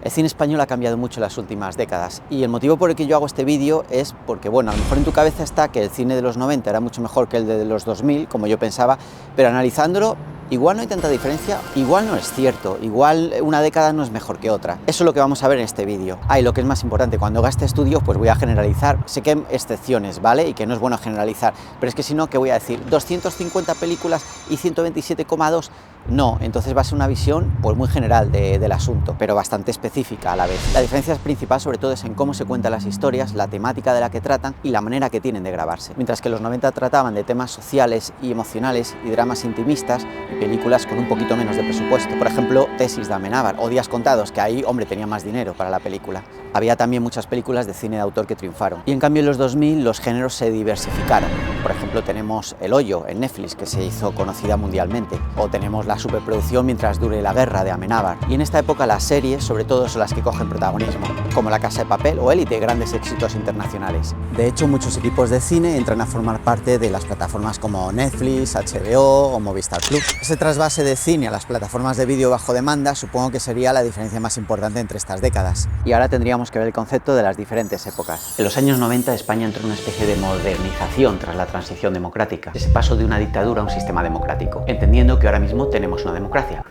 El cine español ha cambiado mucho en las últimas décadas y el motivo por el que yo hago este vídeo es porque, bueno, a lo mejor en tu cabeza está que el cine de los 90 era mucho mejor que el de los 2000, como yo pensaba, pero analizándolo, igual no hay tanta diferencia, igual no es cierto, igual una década no es mejor que otra. Eso es lo que vamos a ver en este vídeo. Y lo que es más importante, cuando haga este estudio, pues voy a generalizar. Sé que hay excepciones, ¿vale? Y que no es bueno generalizar, pero es que si no, ¿qué voy a decir? ¿250 películas y 127,2? No, entonces va a ser una visión pues muy general del asunto, pero bastante específica a la vez. La diferencia principal sobre todo es en cómo se cuentan las historias, la temática de la que tratan y la manera que tienen de grabarse. Mientras que los 90 trataban de temas sociales y emocionales y dramas intimistas y películas con un poquito menos de presupuesto. Por ejemplo, Tesis de Amenábar o Días contados, que ahí, hombre, tenía más dinero para la película. Había también muchas películas de cine de autor que triunfaron. Y en cambio en los 2000 los géneros se diversificaron. Por ejemplo, tenemos El Hoyo en Netflix, que se hizo conocida mundialmente. O tenemos la superproducción Mientras dure la guerra de Amenábar. Y en esta época las series, sobre todo, son las que cogen protagonismo, como La Casa de Papel o Élite, grandes éxitos internacionales. De hecho, muchos equipos de cine entran a formar parte de las plataformas como Netflix, HBO o Movistar Plus. Ese trasvase de cine a las plataformas de vídeo bajo demanda supongo que sería la diferencia más importante entre estas décadas. Y ahora tendríamos que ver el concepto de las diferentes épocas. En los años 90 España entró en una especie de modernización tras la transición democrática, ese paso de una dictadura a un sistema democrático, entendiendo que ahora mismo tenemos una democracia.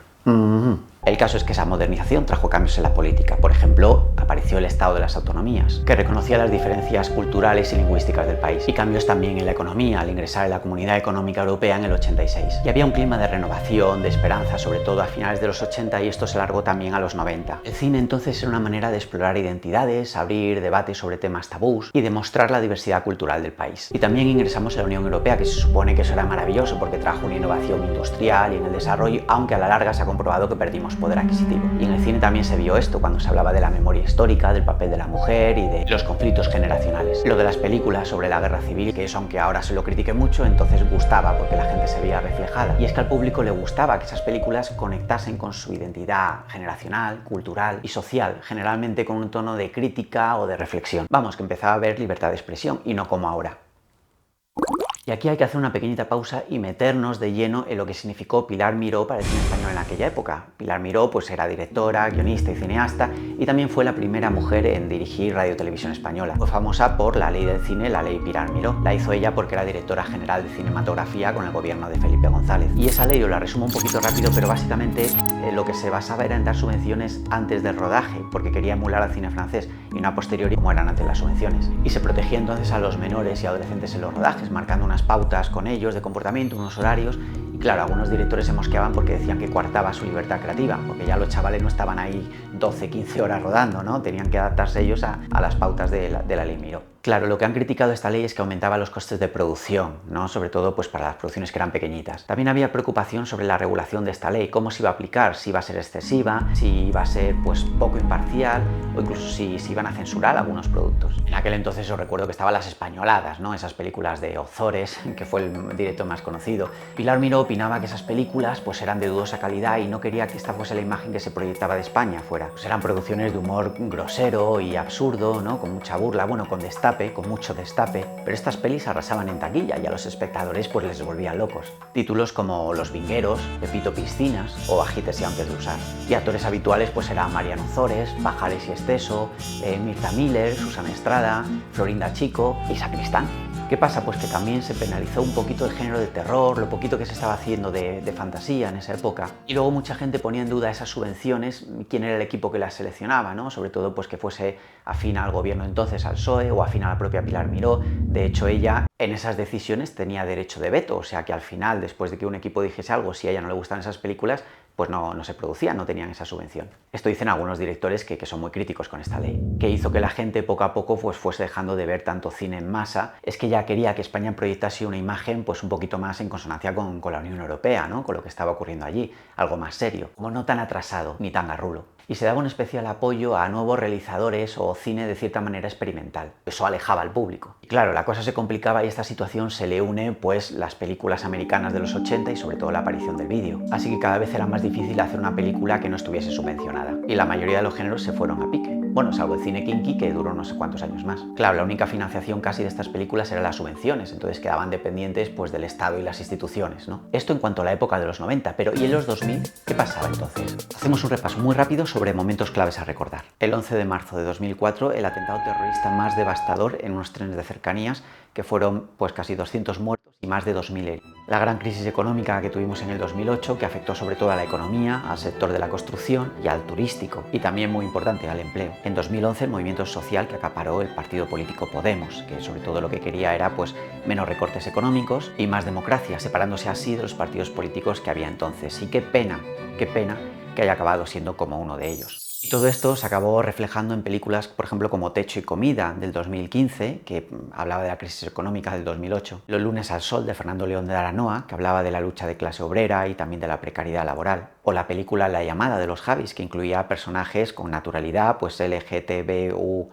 El caso es que esa modernización trajo cambios en la política. Por ejemplo, apareció el Estado de las Autonomías, que reconocía las diferencias culturales y lingüísticas del país, y cambios también en la economía, al ingresar en la Comunidad Económica Europea en el 86. Y había un clima de renovación, de esperanza, sobre todo a finales de los 80, y esto se alargó también a los 90. El cine entonces era una manera de explorar identidades, abrir debates sobre temas tabús y demostrar la diversidad cultural del país. Y también ingresamos en la Unión Europea, que se supone que eso era maravilloso porque trajo una innovación industrial y en el desarrollo, aunque a la larga se ha comprobado que perdimos poder adquisitivo. Y en el cine también se vio esto cuando se hablaba de la memoria histórica, del papel de la mujer y de los conflictos generacionales. Lo de las películas sobre la guerra civil, que eso aunque ahora se lo critique mucho, entonces gustaba porque la gente se veía reflejada. Y es que al público le gustaba que esas películas conectasen con su identidad generacional, cultural y social, generalmente con un tono de crítica o de reflexión. Vamos, que empezaba a haber libertad de expresión y no como ahora. Y aquí hay que hacer una pequeñita pausa y meternos de lleno en lo que significó Pilar Miró para el cine español en aquella época. Pilar Miró pues era directora, guionista y cineasta y también fue la primera mujer en dirigir Radio Televisión Española. Fue famosa por la ley del cine, la ley Pilar Miró. La hizo ella porque era directora general de cinematografía con el gobierno de Felipe González. Y esa ley, os la resumo un poquito rápido, pero básicamente lo que se basaba era en dar subvenciones antes del rodaje, porque quería emular al cine francés y no a posteriori como eran antes las subvenciones. Y se protegía entonces a los menores y adolescentes en los rodajes, marcando unas pautas con ellos de comportamiento, unos horarios. Y claro, algunos directores se mosqueaban porque decían que coartaba su libertad creativa, porque ya los chavales no estaban ahí 12, 15 horas rodando, ¿no? Tenían que adaptarse ellos a las pautas de la ley Miró. Claro, lo que han criticado esta ley es que aumentaba los costes de producción, ¿no? Sobre todo pues para las producciones que eran pequeñitas. También había preocupación sobre la regulación de esta ley, cómo se iba a aplicar, si iba a ser excesiva, si iba a ser pues poco imparcial o incluso si iban a censurar algunos productos. En aquel entonces os recuerdo que estaban las españoladas, ¿no? Esas películas de Ozores, que fue el director más conocido. Pilar Miró opinaba que esas películas pues eran de dudosa calidad y no quería que esta fuese la imagen que se proyectaba de España fuera. Pues eran producciones de humor grosero y absurdo, ¿no? Con mucha burla, bueno, con mucho destape, pero estas pelis arrasaban en taquilla y a los espectadores pues les volvían locos. Títulos como Los Vingueros, Pepito Piscinas o Agítese antes de usar. Y actores habituales pues eran Mariano Ozores, Pajares y Esteso, Mirtha Miller, Susana Estrada, Florinda Chico y Sacristán. ¿Qué pasa? Pues que también se penalizó un poquito el género de terror, lo poquito que se estaba haciendo de fantasía en esa época. Y luego mucha gente ponía en duda esas subvenciones, quién era el equipo que las seleccionaba, ¿no? Sobre todo pues que fuese afín al gobierno entonces, al PSOE, o afín a la propia Pilar Miró. De hecho, ella en esas decisiones tenía derecho de veto, o sea que al final, después de que un equipo dijese algo, si a ella no le gustan esas películas, pues no se producían, no tenían esa subvención. Esto dicen algunos directores que son muy críticos con esta ley, que hizo que la gente poco a poco pues fuese dejando de ver tanto cine en masa. Es que ya quería que España proyectase una imagen pues un poquito más en consonancia con la Unión Europea, ¿no? Con lo que estaba ocurriendo allí, algo más serio, como no tan atrasado ni tan garrulo. Y se daba un especial apoyo a nuevos realizadores o cine de cierta manera experimental. Eso alejaba al público. Y claro, la cosa se complicaba y a esta situación se le une pues las películas americanas de los 80 y sobre todo la aparición del vídeo. Así que cada vez era más difícil hacer una película que no estuviese subvencionada. Y la mayoría de los géneros se fueron a pique. Bueno, salvo el cine kinky, que duró no sé cuántos años más. Claro, la única financiación casi de estas películas eran las subvenciones, entonces quedaban dependientes pues del Estado y las instituciones, ¿no? Esto en cuanto a la época de los 90, pero ¿y en los 2000? ¿Qué pasaba entonces? Hacemos un repaso muy rápido sobre sobre momentos claves a recordar. El 11 de marzo de 2004, el atentado terrorista más devastador en unos trenes de cercanías, que fueron pues casi 200 muertos y más de 2.000 heridos. La gran crisis económica que tuvimos en el 2008, que afectó sobre todo a la economía, al sector de la construcción y al turístico, y también muy importante al empleo. En 2011 el movimiento social que acaparó el partido político Podemos, que sobre todo lo que quería era pues menos recortes económicos y más democracia, separándose así de los partidos políticos que había entonces. Y qué pena que haya acabado siendo como uno de ellos. Y todo esto se acabó reflejando en películas, por ejemplo, como Techo y Comida, del 2015, que hablaba de la crisis económica del 2008, Los lunes al sol, de Fernando León de Aranoa, que hablaba de la lucha de clase obrera y también de la precariedad laboral, o la película La llamada, de los Javis, que incluía personajes con naturalidad, pues LGTBUQ+,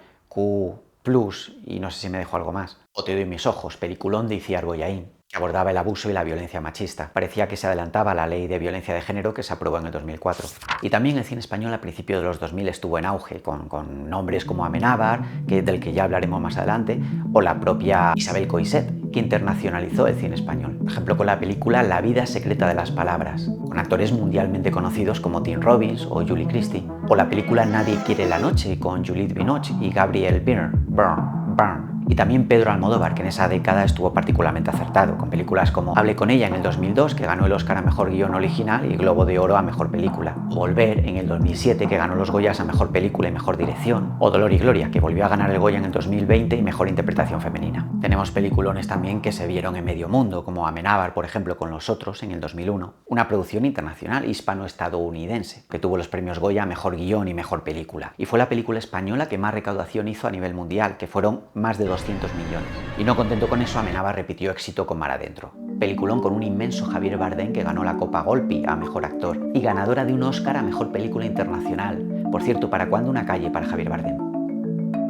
y no sé si me dejo algo más. O Te doy mis ojos, peliculón de Iciar Bollaín, que abordaba el abuso y la violencia machista. Parecía que se adelantaba a la ley de violencia de género que se aprobó en el 2004. Y también el cine español a principios de los 2000 estuvo en auge, con nombres como Amenábar, del que ya hablaremos más adelante, o la propia Isabel Coixet, que internacionalizó el cine español. Por ejemplo, con la película La vida secreta de las palabras, con actores mundialmente conocidos como Tim Robbins o Julie Christie. O la película Nadie quiere la noche, con Juliette Binoche y Gabriel Byrne. Y también Pedro Almodóvar, que en esa década estuvo particularmente acertado, con películas como Hablé con ella en el 2002, que ganó el Oscar a Mejor Guión Original y Globo de Oro a Mejor Película, o Volver en el 2007, que ganó los Goyas a Mejor Película y Mejor Dirección, o Dolor y Gloria, que volvió a ganar el Goya en el 2020 y Mejor Interpretación Femenina. Tenemos peliculones también que se vieron en medio mundo, como Amenábar, por ejemplo, con Los Otros en el 2001, una producción internacional hispano-estadounidense, que tuvo los premios Goya a Mejor Guión y Mejor Película, y fue la película española que más recaudación hizo a nivel mundial, que fueron más de 200 millones. Y no contento con eso, Amenábar repitió éxito con Mar Adentro. Peliculón con un inmenso Javier Bardem, que ganó la Copa Golpi a Mejor Actor y ganadora de un Oscar a Mejor Película Internacional. Por cierto, ¿para cuándo una calle para Javier Bardem?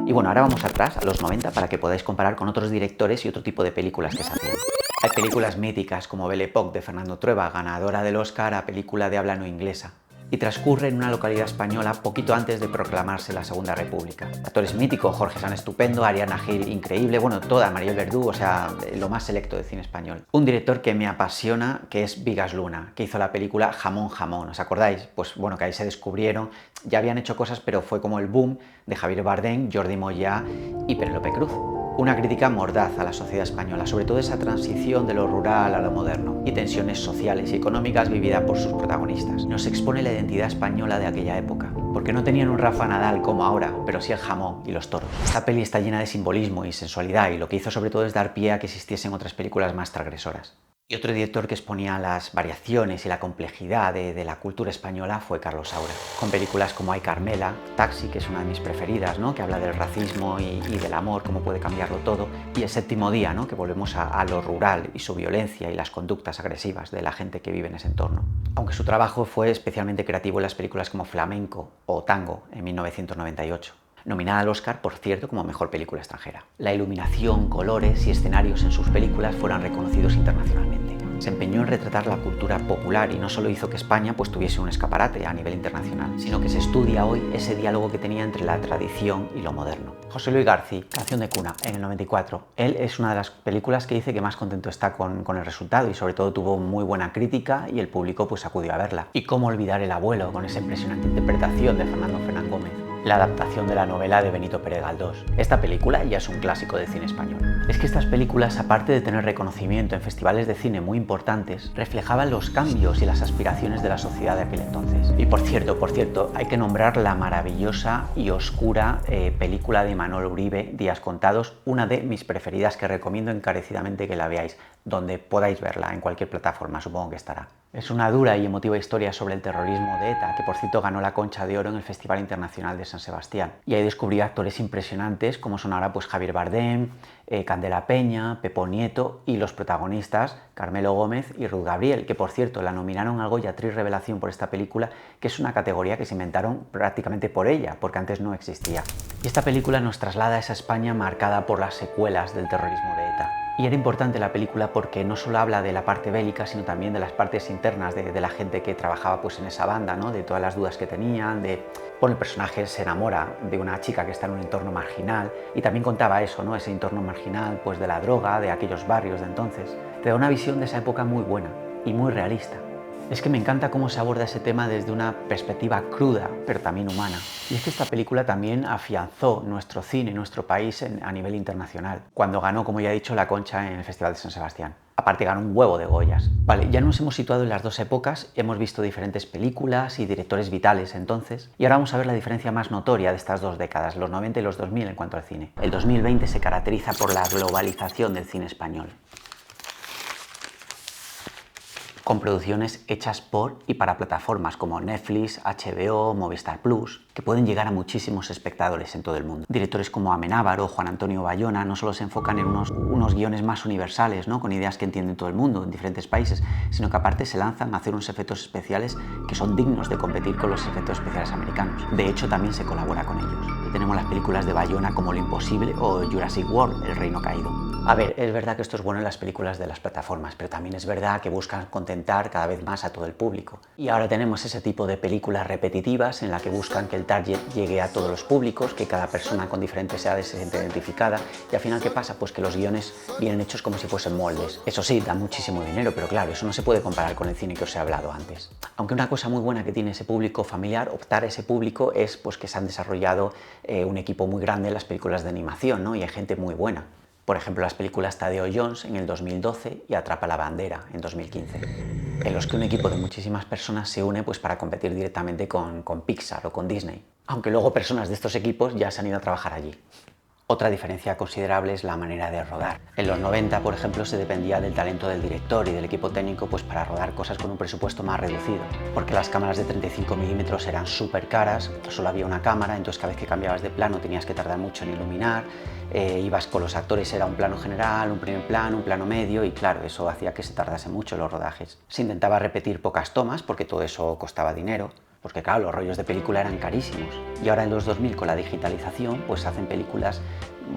Y bueno, ahora vamos atrás, a los 90, para que podáis comparar con otros directores y otro tipo de películas que se hacían. Hay películas míticas como Belle Époque, de Fernando Trueba, ganadora del Oscar a película de habla no inglesa, y transcurre en una localidad española poquito antes de proclamarse la Segunda República. Actores míticos, Jorge San estupendo, Ariana Gil increíble, bueno, toda, Mariel Verdú, o sea, lo más selecto del cine español. Un director que me apasiona, que es Bigas Luna, que hizo la película Jamón Jamón, ¿os acordáis? Pues bueno, que ahí se descubrieron, ya habían hecho cosas, pero fue como el boom de Javier Bardem, Jordi Moya y Penélope Cruz. Una crítica mordaz a la sociedad española, sobre todo esa transición de lo rural a lo moderno y tensiones sociales y económicas vividas por sus protagonistas. Nos expone la identidad española de aquella época, porque no tenían un Rafa Nadal como ahora, pero sí el jamón y los toros. Esta peli está llena de simbolismo y sensualidad, y lo que hizo sobre todo es dar pie a que existiesen otras películas más transgresoras. Y otro director que exponía las variaciones y la complejidad de la cultura española fue Carlos Saura, con películas como Ay Carmela, Taxi, que es una de mis preferidas, ¿no?, que habla del racismo y del amor, cómo puede cambiarlo todo, y El séptimo día, ¿no?, que volvemos a lo rural y su violencia y las conductas agresivas de la gente que vive en ese entorno. Aunque su trabajo fue especialmente creativo en las películas como Flamenco o Tango en 1998. Nominada al Oscar, por cierto, como Mejor Película Extranjera. La iluminación, colores y escenarios en sus películas fueron reconocidos internacionalmente. Se empeñó en retratar la cultura popular y no solo hizo que España pues tuviese un escaparate a nivel internacional, sino que se estudia hoy ese diálogo que tenía entre la tradición y lo moderno. José Luis García, Canción de cuna, en el 94. Él es una de las películas que dice que más contento está con el resultado, y sobre todo tuvo muy buena crítica y el público pues acudió a verla. Y cómo olvidar El abuelo, con esa impresionante interpretación de Fernando Fernán Gómez. La adaptación de la novela de Benito Pérez Galdós. Esta película ya es un clásico del cine español. Es que estas películas, aparte de tener reconocimiento en festivales de cine muy importantes, reflejaban los cambios y las aspiraciones de la sociedad de aquel entonces. Y por cierto, hay que nombrar la maravillosa y oscura película de Imanol Uribe, Días contados, una de mis preferidas, que recomiendo encarecidamente que la veáis, donde podáis verla, en cualquier plataforma, supongo que estará. Es una dura y emotiva historia sobre el terrorismo de ETA, que por cierto ganó la Concha de Oro en el Festival Internacional de San Sebastián. Y ahí descubrí actores impresionantes, como son ahora pues Javier Bardem, Candela Peña, Pepo Nieto, y los protagonistas Carmelo Gómez y Ruth Gabriel, que por cierto la nominaron al Goya Actriz Revelación por esta película, que es una categoría que se inventaron prácticamente por ella, porque antes no existía. Y esta película nos traslada a esa España marcada por las secuelas del terrorismo de ETA. Y era importante la película porque no solo habla de la parte bélica, sino también de las partes internas de la gente que trabajaba pues en esa banda, ¿no?, de todas las dudas que tenían, el personaje se enamora de una chica que está en un entorno marginal, y también contaba eso, ¿no?, ese entorno marginal pues de la droga, de aquellos barrios de entonces. Te da una visión de esa época muy buena y muy realista. Es que me encanta cómo se aborda ese tema desde una perspectiva cruda, pero también humana. Y es que esta película también afianzó nuestro cine, nuestro país a nivel internacional, cuando ganó, como ya he dicho, la Concha en el Festival de San Sebastián. Aparte ganó un huevo de Goyas. Vale, ya nos hemos situado en las dos épocas, hemos visto diferentes películas y directores vitales entonces, y ahora vamos a ver la diferencia más notoria de estas dos décadas, los 90 y los 2000 en cuanto al cine. El 2020 se caracteriza por la globalización del cine español, con producciones hechas por y para plataformas como Netflix, HBO, Movistar Plus, que pueden llegar a muchísimos espectadores en todo el mundo. Directores como Amenábar o Juan Antonio Bayona no solo se enfocan en unos guiones más universales, ¿no?, con ideas que entienden todo el mundo en diferentes países, sino que aparte se lanzan a hacer unos efectos especiales que son dignos de competir con los efectos especiales americanos. De hecho, también se colabora con ellos. Y tenemos las películas de Bayona como Lo Imposible o Jurassic World, El Reino Caído. A ver, es verdad que esto es bueno en las películas de las plataformas, pero también es verdad que buscan contentar cada vez más a todo el público. Y ahora tenemos ese tipo de películas repetitivas en la que buscan que el target llegue a todos los públicos, que cada persona con diferentes edades se siente identificada, y al final, ¿qué pasa? Pues que los guiones vienen hechos como si fuesen moldes. Eso sí, da muchísimo dinero, pero claro, eso no se puede comparar con el cine que os he hablado antes. Aunque una cosa muy buena que tiene ese público familiar, optar a ese público, es pues que se han desarrollado un equipo muy grande en las películas de animación, ¿no? Y hay gente muy buena. Por ejemplo, las películas Tadeo Jones en el 2012 y Atrapa la bandera en 2015, en los que un equipo de muchísimas personas se une pues, para competir directamente con Pixar o con Disney, aunque luego personas de estos equipos ya se han ido a trabajar allí. Otra diferencia considerable es la manera de rodar. En los 90, por ejemplo, se dependía del talento del director y del equipo técnico pues, para rodar cosas con un presupuesto más reducido, porque las cámaras de 35 milímetros eran súper caras, solo había una cámara, entonces cada vez que cambiabas de plano tenías que tardar mucho en iluminar, ibas con los actores, era un plano general, un primer plano, un plano medio, y claro, eso hacía que se tardase mucho los rodajes. Se intentaba repetir pocas tomas porque todo eso costaba dinero, porque claro, los rollos de película eran carísimos. Y ahora en los 2000, con la digitalización, pues hacen películas,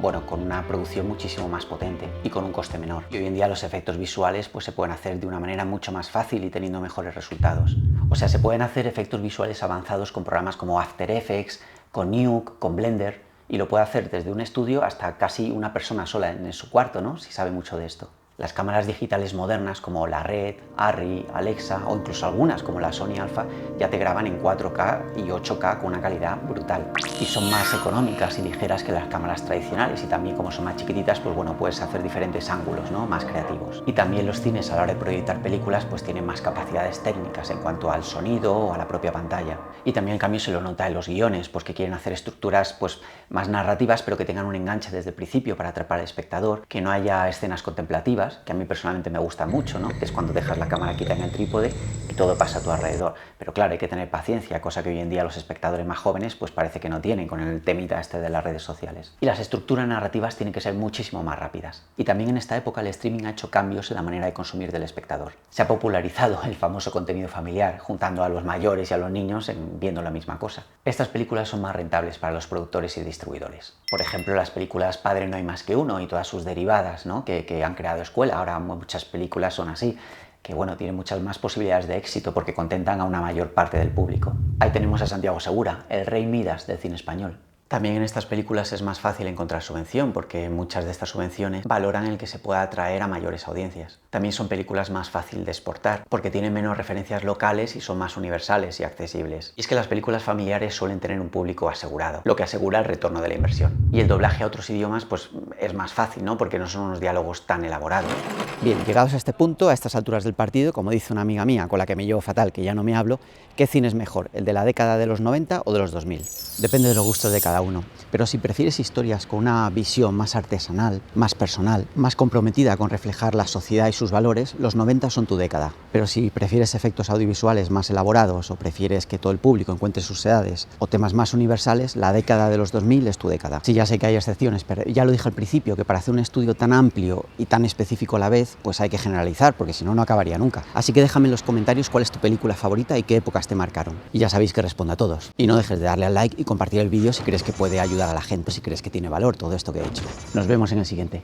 bueno, con una producción muchísimo más potente y con un coste menor. Y hoy en día los efectos visuales pues se pueden hacer de una manera mucho más fácil y teniendo mejores resultados. O sea, se pueden hacer efectos visuales avanzados con programas como After Effects, con Nuke, con Blender, y lo puede hacer desde un estudio hasta casi una persona sola en su cuarto, ¿no?, si sabe mucho de esto. Las cámaras digitales modernas como la Red, Arri, Alexa o incluso algunas como la Sony Alpha ya te graban en 4K y 8K con una calidad brutal. Y son más económicas y ligeras que las cámaras tradicionales, y también como son más chiquititas, pues bueno, puedes hacer diferentes ángulos, ¿no?, más creativos. Y también los cines a la hora de proyectar películas pues tienen más capacidades técnicas en cuanto al sonido o a la propia pantalla. Y también el cambio se lo nota en los guiones, pues que quieren hacer estructuras pues más narrativas pero que tengan un enganche desde el principio para atrapar al espectador, que no haya escenas contemplativas, que a mí personalmente me gusta mucho, ¿no?, que es cuando dejas la cámara quieta en el trípode y todo pasa a tu alrededor. Pero claro, hay que tener paciencia, cosa que hoy en día los espectadores más jóvenes pues parece que no tienen con el temita este de las redes sociales. Y las estructuras narrativas tienen que ser muchísimo más rápidas. Y también en esta época el streaming ha hecho cambios en la manera de consumir del espectador. Se ha popularizado el famoso contenido familiar, juntando a los mayores y a los niños viendo la misma cosa. Estas películas son más rentables para los productores y distribuidores. Por ejemplo, las películas Padre no hay más que uno y todas sus derivadas, ¿no?, que han creado escuela. Ahora muchas películas son así, que bueno, tienen muchas más posibilidades de éxito porque contentan a una mayor parte del público. Ahí tenemos a Santiago Segura, el rey Midas del cine español. También en estas películas es más fácil encontrar subvención, porque muchas de estas subvenciones valoran el que se pueda atraer a mayores audiencias. También son películas más fáciles de exportar, porque tienen menos referencias locales y son más universales y accesibles. Y es que las películas familiares suelen tener un público asegurado, lo que asegura el retorno de la inversión. Y el doblaje a otros idiomas pues es más fácil, ¿no?, porque no son unos diálogos tan elaborados. Bien, llegados a este punto, a estas alturas del partido, como dice una amiga mía con la que me llevo fatal, que ya no me hablo, ¿qué cine es mejor, el de la década de los 90 o de los 2000? Depende de los gustos de cada uno, pero si prefieres historias con una visión más artesanal, más personal, más comprometida con reflejar la sociedad y sus valores, los 90 son tu década. Pero si prefieres efectos audiovisuales más elaborados o prefieres que todo el público encuentre sus edades o temas más universales, la década de los 2000 es tu década. Sí, ya sé que hay excepciones, pero ya lo dije al principio, que para hacer un estudio tan amplio y tan específico a la vez, pues hay que generalizar, porque si no, no acabaría nunca. Así que déjame en los comentarios cuál es tu película favorita y qué épocas te marcaron. Y ya sabéis que respondo a todos. Y no dejes de darle al like y compartir el vídeo si crees que puede ayudar a la gente, si crees que tiene valor todo esto que he hecho. Nos vemos en el siguiente.